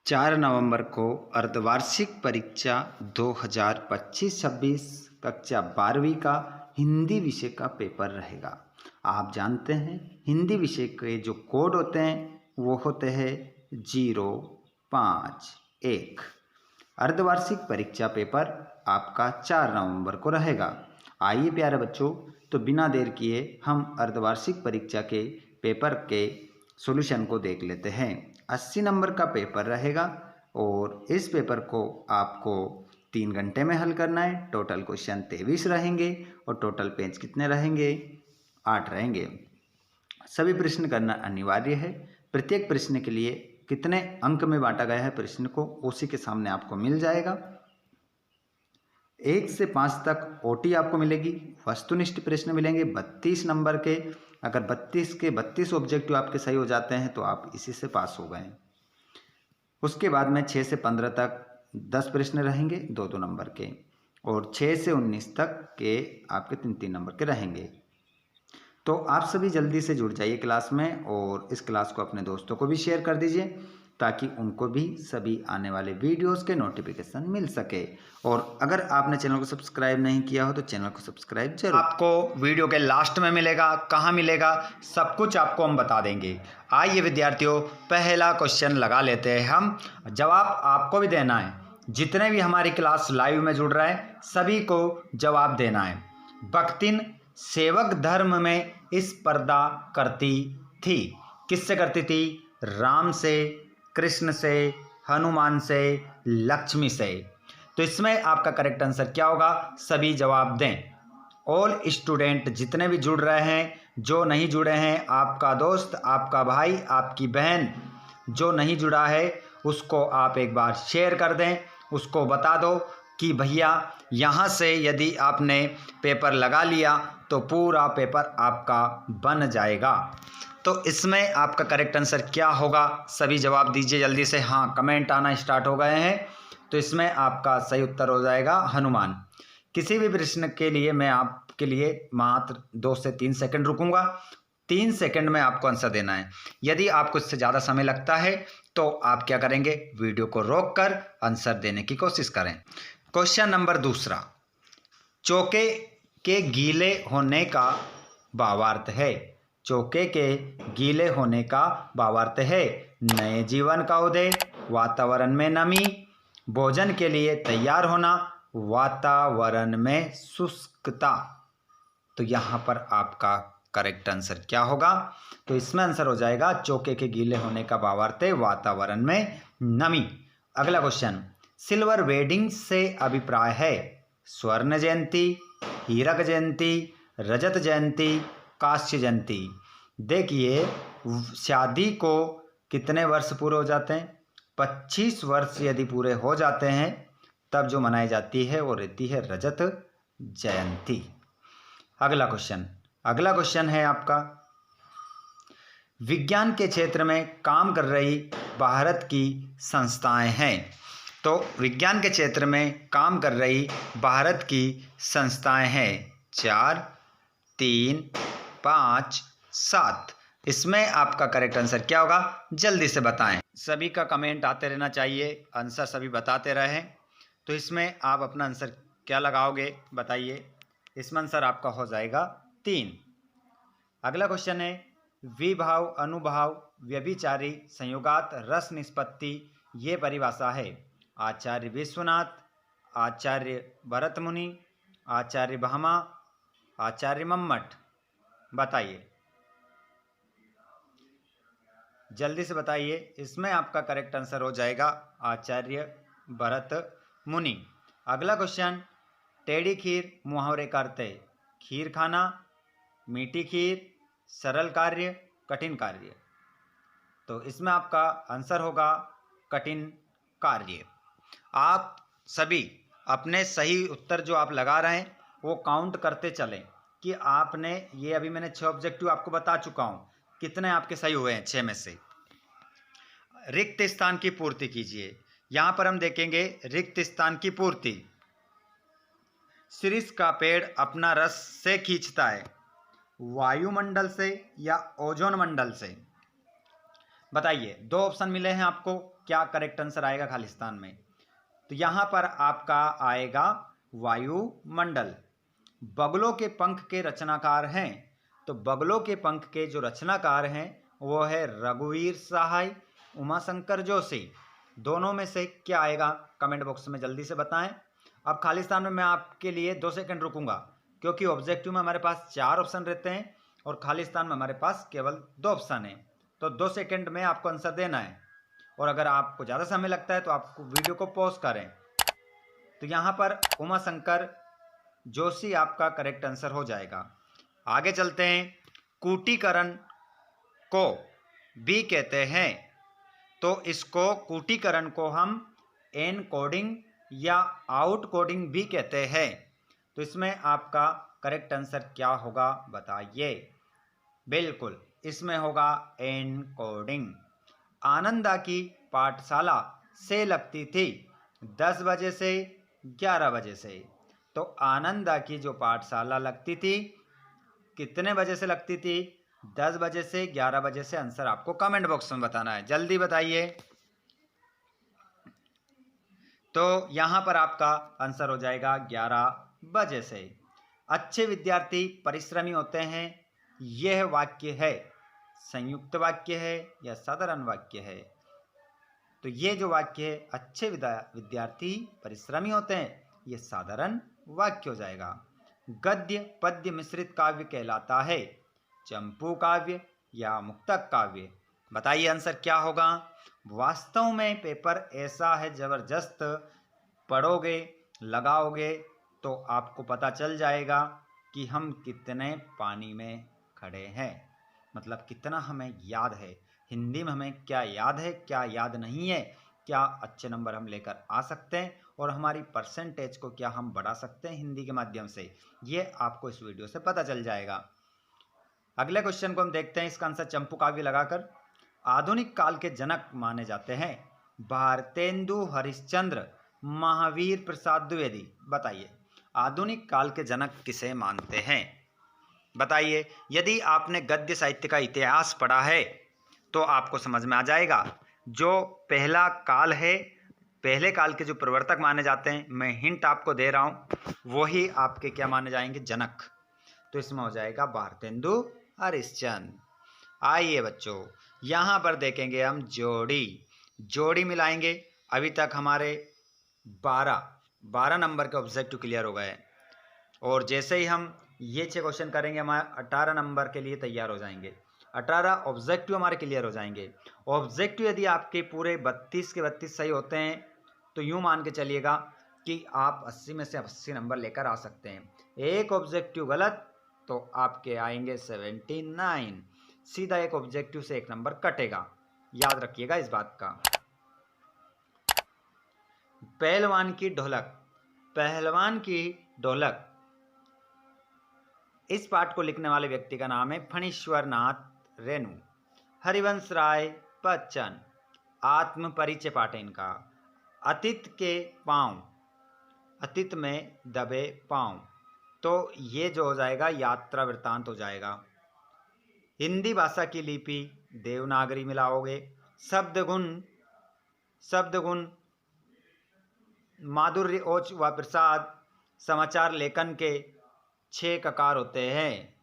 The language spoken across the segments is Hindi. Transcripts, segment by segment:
4 नवंबर को अर्धवार्षिक परीक्षा 2025-26 कक्षा 12वीं का हिंदी विषय का पेपर रहेगा। आप जानते हैं हिंदी विषय के जो कोड होते हैं वो होते हैं 051। अर्धवार्षिक परीक्षा पेपर आपका 4 नवंबर को रहेगा। आइए प्यारे बच्चों, तो बिना देर किए हम अर्धवार्षिक परीक्षा के पेपर के सॉल्यूशन को देख लेते हैं। 80 नंबर का पेपर रहेगा और इस पेपर को आपको 3 घंटे में हल करना है। टोटल क्वेश्चन 23 रहेंगे और टोटल पेज कितने रहेंगे? 8 रहेंगे। सभी प्रश्न करना अनिवार्य है। प्रत्येक प्रश्न के लिए कितने अंक में बांटा गया है प्रश्न को, उसी के सामने आपको मिल जाएगा। 1 से 5 तक ओटी आपको मिलेगी। वस्तुनिष्ठ प्रश्न मिलेंगे 32 नंबर के। अगर 32 के 32 ऑब्जेक्टिव आपके सही हो जाते हैं तो आप इसी से पास हो गए। उसके बाद में 6 से 15 तक 10 प्रश्न रहेंगे 2-2 नंबर के, और 6 से 19 तक के आपके 3-3 नंबर के रहेंगे। तो आप सभी जल्दी से जुड़ जाइए क्लास में और इस क्लास को अपने दोस्तों को भी शेयर कर दीजिए ताकि उनको भी सभी आने वाले वीडियोस के नोटिफिकेशन मिल सके। और अगर आपने चैनल को सब्सक्राइब नहीं किया हो तो चैनल को सब्सक्राइब जरूर। आपको वीडियो के लास्ट में मिलेगा, कहाँ मिलेगा सब कुछ आपको हम बता देंगे। आइए विद्यार्थियों, पहला क्वेश्चन लगा लेते हैं हम। जवाब आपको भी देना है। जितने भी हमारी क्लास लाइव में जुड़ रहे हैं सभी को जवाब देना है। बख्तिन सेवक धर्म में स्पर्धा करती थी। किससे करती थी? राम से, कृष्ण से, हनुमान से, लक्ष्मी से। तो इसमें आपका करेक्ट आंसर क्या होगा? सभी जवाब दें। ऑल स्टूडेंट जितने भी जुड़ रहे हैं, जो नहीं जुड़े हैं, आपका दोस्त, आपका भाई, आपकी बहन जो नहीं जुड़ा है उसको आप एक बार शेयर कर दें। उसको बता दो कि भैया यहाँ से यदि आपने पेपर लगा लिया तो पूरा पेपर आपका बन जाएगा। तो इसमें आपका करेक्ट आंसर क्या होगा? सभी जवाब दीजिए जल्दी से। हाँ, कमेंट आना स्टार्ट हो गए हैं। तो इसमें आपका सही उत्तर हो जाएगा हनुमान। किसी भी प्रश्न के लिए मैं आपके लिए मात्र 2 से 3 सेकंड रुकूंगा। 3 सेकंड में आपको आंसर देना है। यदि आपको इससे ज़्यादा समय लगता है तो आप क्या करेंगे? वीडियो को रोककर आंसर देने की कोशिश करें। क्वेश्चन नंबर 2, चौके के गीले होने का भावार्थ है। चौके के गीले होने का भावार्थ है नए जीवन का उदय, वातावरण में नमी, भोजन के लिए तैयार होना, वातावरण में शुष्कता। तो यहाँ पर आपका करेक्ट आंसर क्या होगा? तो इसमें आंसर हो जाएगा चौके के गीले होने का भावार्थ है वातावरण में नमी। अगला क्वेश्चन, सिल्वर वेडिंग से अभिप्राय है स्वर्ण जयंती, हीरक जयंती, रजत जयंती, कांस्य जयंती। देखिए, शादी को कितने वर्ष पूरे हो जाते हैं? 25 वर्ष यदि पूरे हो जाते हैं तब जो मनाई जाती है वो रहती है रजत जयंती। अगला क्वेश्चन है आपका, विज्ञान के क्षेत्र में काम कर रही भारत की संस्थाएं हैं। तो विज्ञान के क्षेत्र में काम कर रही भारत की संस्थाएं हैं 4, 3, 5, 7। इसमें आपका करेक्ट आंसर क्या होगा? जल्दी से बताएं। सभी का कमेंट आते रहना चाहिए, आंसर सभी बताते रहें। तो इसमें आप अपना आंसर क्या लगाओगे बताइए। इसमें आंसर आपका हो जाएगा 3। अगला क्वेश्चन है, विभाव, अनुभाव, व्यभिचारी, संयोगात, रस निष्पत्ति ये परिभाषा है आचार्य विश्वनाथ, आचार्य भरत मुनि, आचार्य भामा, आचार्य मम्मट। बताइए, जल्दी से बताइए। इसमें आपका करेक्ट आंसर हो जाएगा आचार्य भरत मुनि। अगला क्वेश्चन, टेढ़ी खीर मुहावरे का अर्थ है खीर खाना, मीठी खीर, सरल कार्य, कठिन कार्य। तो इसमें आपका आंसर होगा कठिन कार्य। आप सभी अपने सही उत्तर जो आप लगा रहे हैं वो काउंट करते चलें कि आपने ये, अभी मैंने 6 ऑब्जेक्टिव आपको बता चुका हूँ, कितने आपके सही हुए हैं 6 में से। रिक्त स्थान की पूर्ति कीजिए। यहाँ पर हम देखेंगे रिक्त स्थान की पूर्ति। शीर्ष का पेड़ अपना रस से खींचता है वायुमंडल से या ओजोन मंडल से? बताइए, दो ऑप्शन मिले हैं आपको, क्या करेक्ट आंसर आएगा खालिस्तान में? तो यहां पर आपका आएगा वायुमंडल। बगलों के पंख के रचनाकार हैं, तो बगलों के पंख के जो रचनाकार हैं वो है रघुवीर सहाय, उमाशंकर जोशी। दोनों में से क्या आएगा कमेंट बॉक्स में जल्दी से बताएं। अब खालिस्तान में मैं आपके लिए 2 सेकंड रुकूंगा, क्योंकि ऑब्जेक्टिव में हमारे पास 4 ऑप्शन रहते हैं और खालिस्तान में हमारे पास केवल 2 ऑप्शन हैं। तो 2 सेकंड में आपको आंसर देना है, और अगर आपको ज़्यादा समय लगता है तो आपको वीडियो को पॉज करें। तो यहाँ पर उमाशंकर जोशी आपका करेक्ट आंसर हो जाएगा। आगे चलते हैं। कूटीकरण को भी कहते हैं, तो इसको कूटीकरण को हम एनकोडिंग या आउट कोडिंग भी कहते हैं। तो इसमें आपका करेक्ट आंसर क्या होगा बताइए? बिल्कुल इसमें होगा एनकोडिंग। आनंदा की पाठशाला से लगती थी 10 बजे से 11 बजे से। तो आनंदा की जो पाठशाला लगती थी कितने बजे से लगती थी? 10 बजे से 11 बजे से। आंसर आपको कमेंट बॉक्स में बताना है, जल्दी बताइए। तो यहाँ पर आपका आंसर हो जाएगा 11 बजे से। अच्छे विद्यार्थी परिश्रमी होते हैं, यह वाक्य है संयुक्त वाक्य है या साधारण वाक्य है? तो ये जो वाक्य है अच्छे विद्यार्थी परिश्रमी होते हैं, ये साधारण वाक्य हो जाएगा। गद्य पद्य मिश्रित काव्य कहलाता है, चंपू काव्य या मुक्तक काव्य? बताइए आंसर क्या होगा? वास्तव में पेपर ऐसा है जबरदस्त, पढ़ोगे लगाओगे तो आपको पता चल जाएगा कि हम कितने पानी में खड़े हैं, मतलब कितना हमें याद है। हिंदी में हमें क्या याद है, क्या याद नहीं है, क्या अच्छे नंबर हम लेकर आ सकते हैं और हमारी परसेंटेज को क्या हम बढ़ा सकते हैं हिंदी के माध्यम से, ये आपको इस वीडियो से पता चल जाएगा। अगले क्वेश्चन को हम देखते हैं, इसका आंसर चंपू काव्य लगाकर। आधुनिक काल के जनक माने जाते हैं भारतेंदु हरिश्चंद्र, महावीर प्रसाद द्विवेदी। बताइए आधुनिक काल के जनक किसे मानते हैं? बताइए। यदि आपने गद्य साहित्य का इतिहास पढ़ा है तो आपको समझ में आ जाएगा। जो पहला काल है, पहले काल के जो प्रवर्तक माने जाते हैं, मैं हिंट आपको दे रहा हूं, वही आपके क्या माने जाएंगे? जनक। तो इसमें हो जाएगा भारतेंदु हरिश्चंद्र। आइए बच्चों, यहां पर देखेंगे हम जोड़ी मिलाएंगे। अभी तक हमारे 12 नंबर के ऑब्जेक्टिव क्लियर हो गए, और जैसे ही हम ये 6 क्वेश्चन करेंगे हमारे 18 नंबर के लिए तैयार हो जाएंगे। 18 ऑब्जेक्टिव हमारे क्लियर हो जाएंगे। ऑब्जेक्टिव यदि आपके पूरे 32 के 32 सही होते हैं तो यूं मान के चलिएगा कि आप 80 में से 80 नंबर लेकर आ सकते हैं। एक ऑब्जेक्टिव गलत तो आपके आएंगे 79। सीधा एक ऑब्जेक्टिव से 1 नंबर कटेगा, याद रखिएगा इस बात का। पहलवान की ढोलक, इस पाठ को लिखने वाले व्यक्ति का नाम है फणीश्वर नाथ रेणु। हरिवंश राय बच्चन। आत्म परिचय पाठ है इनका। अतीत के पांव, अतीत में दबे पांव, तो ये जो हो जाएगा यात्रा वृत्तांत हो जाएगा। हिंदी भाषा की लिपि देवनागरी मिलाओगे। शब्द गुण माधुर्य ओज व प्रसाद। समाचार लेखन के 6 ककार होते हैं।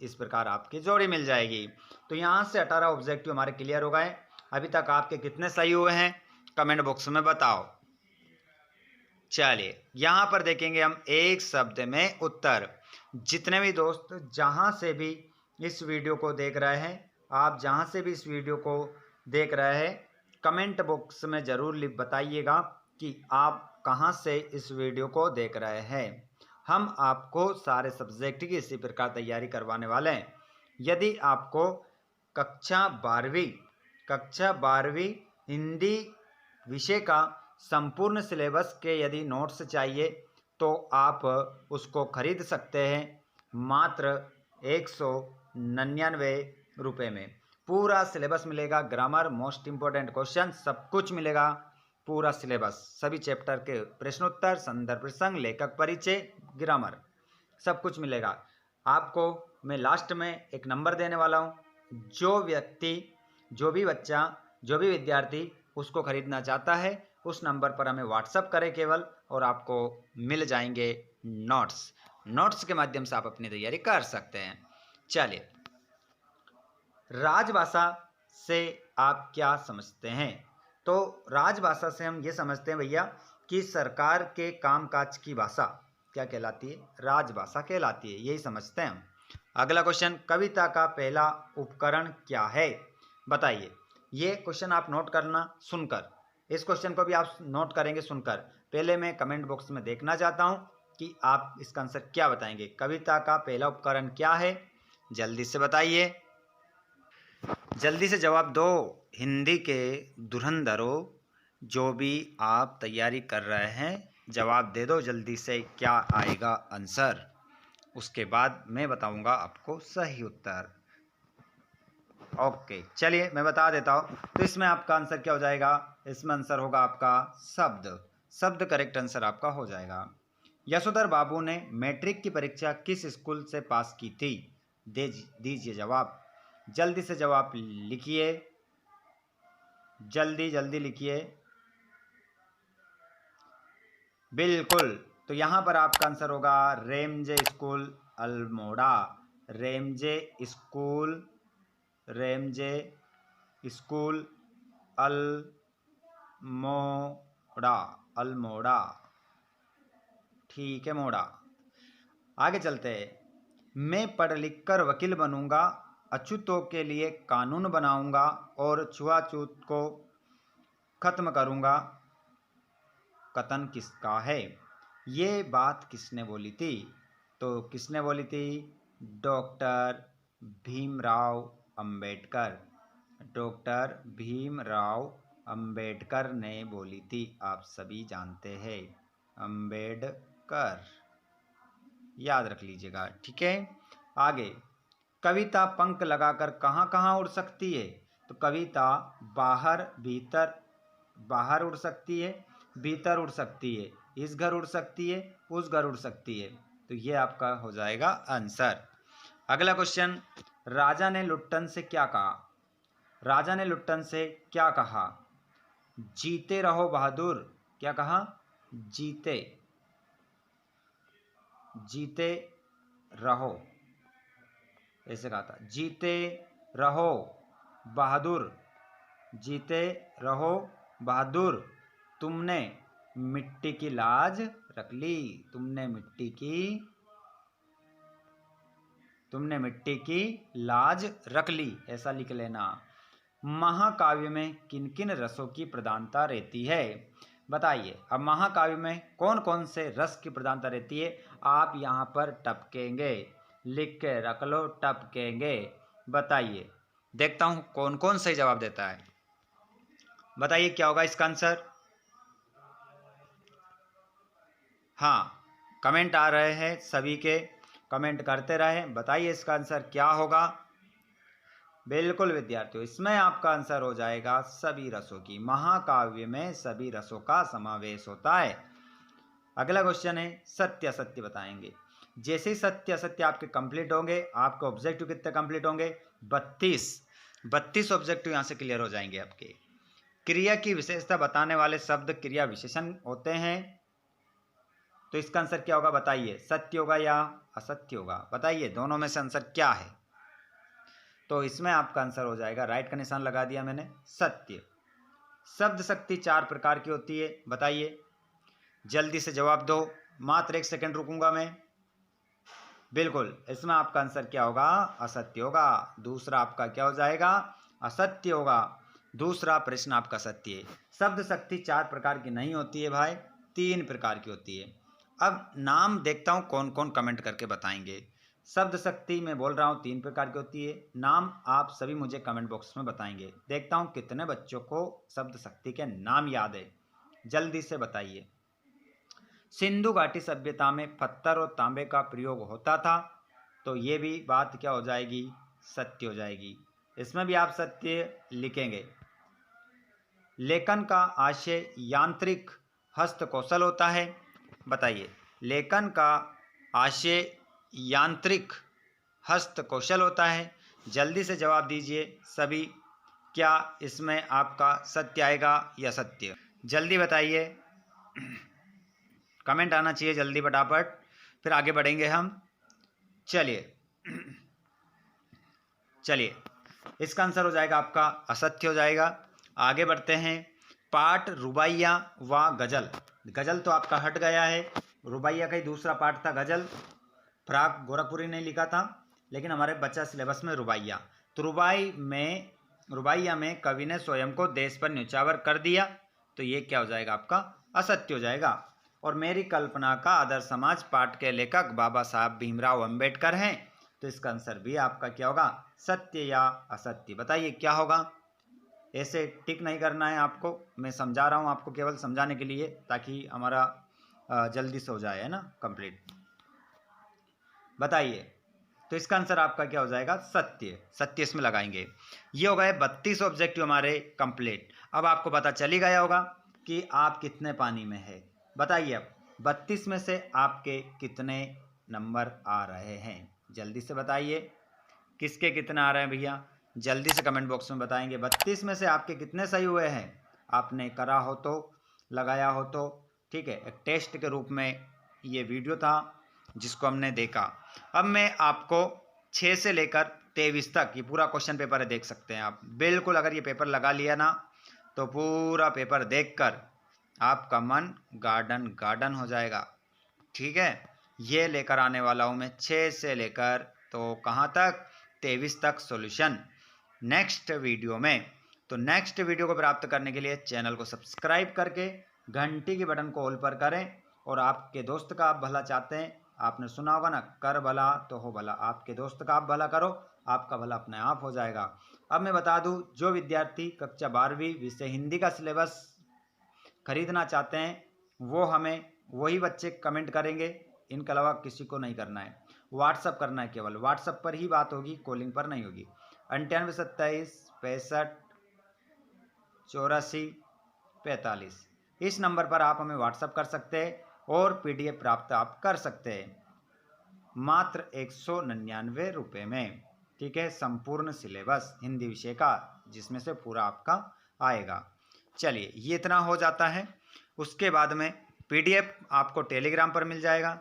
इस प्रकार आपकी जोड़ी मिल जाएगी। तो यहाँ से 18 ऑब्जेक्टिव हमारे क्लियर हो गए। अभी तक आपके कितने सही हुए हैं कमेंट बॉक्स में बताओ। चलिए यहाँ पर देखेंगे हम एक शब्द में उत्तर। जितने भी दोस्त जहाँ से भी इस वीडियो को देख रहे हैं, आप जहाँ से भी इस वीडियो को देख रहे हैं, कमेंट बॉक्स में ज़रूर बताइएगा कि आप कहाँ से इस वीडियो को देख रहे हैं। हम आपको सारे सब्जेक्ट की इसी प्रकार तैयारी करवाने वाले हैं। यदि आपको कक्षा 12वीं हिंदी विषय का संपूर्ण सिलेबस के यदि नोट्स चाहिए तो आप उसको खरीद सकते हैं मात्र 199 रुपये में। पूरा सिलेबस मिलेगा, ग्रामर, मोस्ट इम्पोर्टेंट क्वेश्चन, सब कुछ मिलेगा। पूरा सिलेबस, सभी चैप्टर के प्रश्नोत्तर, संदर्भ प्रसंग, लेखक परिचय, ग्रामर, सब कुछ मिलेगा। आपको मैं लास्ट में एक नंबर देने वाला हूँ। जो व्यक्ति जो भी बच्चा, जो भी विद्यार्थी उसको खरीदना चाहता है उस नंबर पर हमें व्हाट्सअप करें केवल, और आपको मिल जाएंगे नोट्स के माध्यम से आप अपनी तैयारी कर सकते हैं। चलिए, राजभाषा से आप क्या समझते हैं? तो राजभाषा से हम ये समझते हैं भैया कि सरकार के कामकाज की भाषा क्या कहलाती है? राजभाषा कहलाती है, यही समझते हैं हम। अगला क्वेश्चन, कविता का पहला उपकरण क्या है? बताइए। ये क्वेश्चन आप नोट करना सुनकर, इस क्वेश्चन को भी आप नोट करेंगे सुनकर। पहले मैं कमेंट बॉक्स में देखना चाहता हूं कि आप इसका आंसर क्या बताएंगे। कविता का पहला उपकरण क्या है? जल्दी से बताइए, जल्दी से जवाब दो। हिंदी के धुरंधरों, जो भी आप तैयारी कर रहे हैं जवाब दे दो जल्दी से, क्या आएगा आंसर? उसके बाद मैं बताऊंगा आपको सही उत्तर। ओके, चलिए मैं बता देता हूँ। तो इसमें आपका आंसर क्या हो जाएगा? इसमें आंसर होगा आपका शब्द करेक्ट आंसर आपका हो जाएगा। यशोधर बाबू ने मैट्रिक की परीक्षा किस स्कूल से पास की थी? दीजिए जवाब, जल्दी से जवाब लिखिए, जल्दी जल्दी लिखिए। बिल्कुल, तो यहाँ पर आपका आंसर होगा Ramsay school Almora. Ramsay school Almora. ठीक है मोड़ा। आगे चलते हैं। मैं पढ़ लिख कर वकील बनूंगा, अछूतों के लिए कानून बनाऊंगा और छुआछूत को खत्म करूंगा। कथन किसका है? ये बात किसने बोली थी? तो किसने बोली थी? डॉक्टर भीमराव अंबेडकर। डॉक्टर भीमराव अंबेडकर ने बोली थी, आप सभी जानते हैं, अंबेडकर, याद रख लीजिएगा। ठीक है, आगे, कविता पंख लगाकर कहाँ कहाँ उड़ सकती है? तो कविता बाहर उड़ सकती है, भीतर उड़ सकती है, इस घर उड़ सकती है, उस घर उड़ सकती है। तो ये आपका हो जाएगा आंसर। अगला क्वेश्चन, राजा ने लुट्टन से क्या कहा? राजा ने लुट्टन से क्या कहा? जीते रहो बहादुर। क्या कहा? जीते रहो, ऐसे कहा था। जीते रहो बहादुर, जीते रहो बहादुर, तुमने मिट्टी की लाज रख ली। तुमने मिट्टी की लाज रख ली, ऐसा लिख लेना। महाकाव्य में किन किन रसों की प्रधानता रहती है? बताइए। अब महाकाव्य में कौन कौन से रस की प्रधानता रहती है? आप यहाँ पर टपकेंगे, लिख के रख लो, टपकेंगे। बताइए, देखता हूँ कौन कौन सही जवाब देता है। बताइए क्या होगा इसका आंसर? हाँ, कमेंट आ रहे हैं, सभी के कमेंट करते रहें। बताइए इसका आंसर क्या होगा? बिल्कुल विद्यार्थियों, इसमें आपका आंसर हो जाएगा सभी रसों की। महाकाव्य में सभी रसों का समावेश होता है। अगला क्वेश्चन है, सत्य असत्य बताएंगे। जैसे ही सत्य असत्य आपके कंप्लीट होंगे, आपके ऑब्जेक्टिव कितने कंप्लीट होंगे? 32 ऑब्जेक्टिव यहाँ से क्लियर हो जाएंगे आपके। क्रिया की विशेषता बताने वाले शब्द क्रिया विशेषण होते हैं। तो इसका आंसर क्या होगा? बताइए, सत्य होगा या असत्य होगा? बताइए, दोनों में से आंसर क्या है? तो इसमें आपका आंसर हो जाएगा, राइट का निशान लगा दिया मैंने, सत्य। शब्द शक्ति 4 प्रकार की होती है। बताइए, जल्दी से जवाब दो, मात्र 1 सेकंड रुकूंगा मैं। बिल्कुल, इसमें आपका आंसर क्या होगा? असत्य होगा। दूसरा आपका क्या हो जाएगा? असत्य होगा। दूसरा प्रश्न आपका सत्य है। शब्द शक्ति 4 प्रकार की नहीं होती है भाई, 3 प्रकार की होती है। अब नाम देखता हूँ कौन कौन कमेंट करके बताएंगे। शब्द शक्ति मैं बोल रहा हूँ 3 प्रकार की होती है। नाम आप सभी मुझे कमेंट बॉक्स में बताएंगे। देखता हूँ कितने बच्चों को शब्द शक्ति के नाम याद है, जल्दी से बताइए। सिंधु घाटी सभ्यता में पत्थर और तांबे का प्रयोग होता था। तो ये भी बात क्या हो जाएगी? सत्य हो जाएगी। इसमें भी आप सत्य लिखेंगे। लेखन का आशय यांत्रिक हस्त कौशल होता है। बताइए, लेखन का आशय यांत्रिक हस्त कौशल होता है। जल्दी से जवाब दीजिए सभी। क्या इसमें आपका सत्य आएगा या सत्य? जल्दी बताइए, कमेंट आना चाहिए जल्दी फटाफट, फिर आगे बढ़ेंगे हम। चलिए चलिए, इसका आंसर हो जाएगा आपका असत्य हो जाएगा। आगे बढ़ते हैं। पाठ रुबाइया व गजल। गजल तो आपका हट गया है, रुबाइया का ही दूसरा पाठ था गजल। फराक गोरखपुरी ने लिखा था, लेकिन हमारे बच्चा सिलेबस में रुबाइया। तो रुबाइया में कवि ने स्वयं को देश पर न्यौछावर कर दिया, तो ये क्या हो जाएगा आपका असत्य हो जाएगा। और मेरी कल्पना का आदर्श समाज पाठ के लेखक बाबा साहब भीमराव अंबेडकर हैं, तो इसका आंसर भी आपका क्या होगा, सत्य या असत्य? बताइए क्या होगा। ऐसे टिक नहीं करना है आपको, मैं समझा रहा हूँ आपको केवल समझाने के लिए, ताकि हमारा जल्दी से हो जाए, है ना, कंप्लीट। बताइए, तो इसका आंसर आपका क्या हो जाएगा, सत्य। सत्य इसमें लगाएंगे। ये हो गए 32 ऑब्जेक्टिव हमारे कंप्लीट। अब आपको पता चल ही गया होगा कि आप कितने पानी में है। बताइए अब 32 में से आपके कितने नंबर आ रहे हैं, जल्दी से बताइए। किसके कितने आ रहे हैं भैया, जल्दी से कमेंट बॉक्स में बताएंगे। 32 में से आपके कितने सही हुए हैं, आपने करा हो तो, लगाया हो तो, ठीक है। एक टेस्ट के रूप में ये वीडियो था जिसको हमने देखा। अब मैं आपको 6 से लेकर 23 तक ये पूरा क्वेश्चन पेपर है, देख सकते हैं आप। बिल्कुल अगर ये पेपर लगा लिया ना, तो पूरा पेपर देखकर आपका मन गार्डन गार्डन हो जाएगा, ठीक है। ये लेकर आने वाला हूँ मैं 6 से लेकर तो कहाँ तक, 23 तक सॉल्यूशन नेक्स्ट वीडियो में। तो नेक्स्ट वीडियो को प्राप्त करने के लिए चैनल को सब्सक्राइब करके घंटी के बटन को ऑल पर करें। और आपके दोस्त का आप भला चाहते हैं, आपने सुना होगा ना, कर भला तो हो भला। आपके दोस्त का आप भला करो, आपका भला अपने आप हो जाएगा। अब मैं बता दूं, जो विद्यार्थी कक्षा 12वीं विषय हिंदी का सिलेबस खरीदना चाहते हैं, वो हमें वही बच्चे कमेंट करेंगे, इनके अलावा किसी को नहीं करना है। व्हाट्सअप करना है, केवल व्हाट्सअप पर ही बात होगी, कॉलिंग पर नहीं होगी। 98 27 65 84 45 इस नंबर पर आप हमें व्हाट्सअप कर सकते हैं और पीडीएफ प्राप्त आप कर सकते हैं मात्र 199 रुपये में, ठीक है। संपूर्ण सिलेबस हिंदी विषय का, जिसमें से पूरा आपका आएगा। चलिए, ये इतना हो जाता है। उसके बाद में पीडीएफ आपको टेलीग्राम पर मिल जाएगा,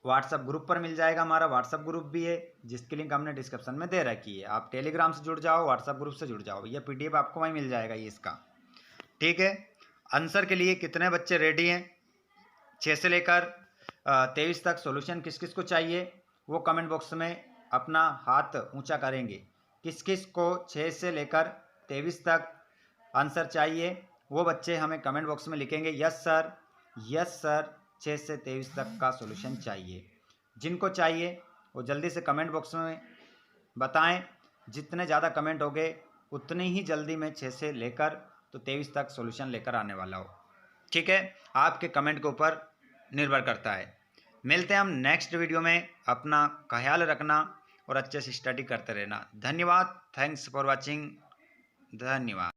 व्हाट्सएप ग्रुप पर मिल जाएगा। हमारा व्हाट्सएप ग्रुप भी है, जिसकी लिंक हमने डिस्क्रिप्शन में दे रखी है। आप टेलीग्राम से जुड़ जाओ, व्हाट्सएप ग्रुप से जुड़ जाओ, यह पीडीएफ आपको वहीं मिल जाएगा ये इसका, ठीक है। आंसर के लिए कितने बच्चे रेडी हैं, 6 से लेकर 23 तक सॉल्यूशन किस किस को चाहिए, वो कमेंट बॉक्स में अपना हाथ ऊंचा करेंगे। किस किस को 6 से लेकर 23 तक आंसर चाहिए, वो बच्चे हमें कमेंट बॉक्स में लिखेंगे यस सर 6 से 23 तक का सॉल्यूशन चाहिए। जिनको चाहिए वो जल्दी से कमेंट बॉक्स में बताएं। जितने ज़्यादा कमेंट होंगे उतनी ही जल्दी मैं 6 से लेकर तो 23 तक सॉल्यूशन लेकर आने वाला हूँ, ठीक है। आपके कमेंट के ऊपर निर्भर करता है। मिलते हैं हम नेक्स्ट वीडियो में। अपना ख्याल रखना और अच्छे से स्टडी करते रहना। धन्यवाद, थैंक्स फॉर वॉचिंग, धन्यवाद।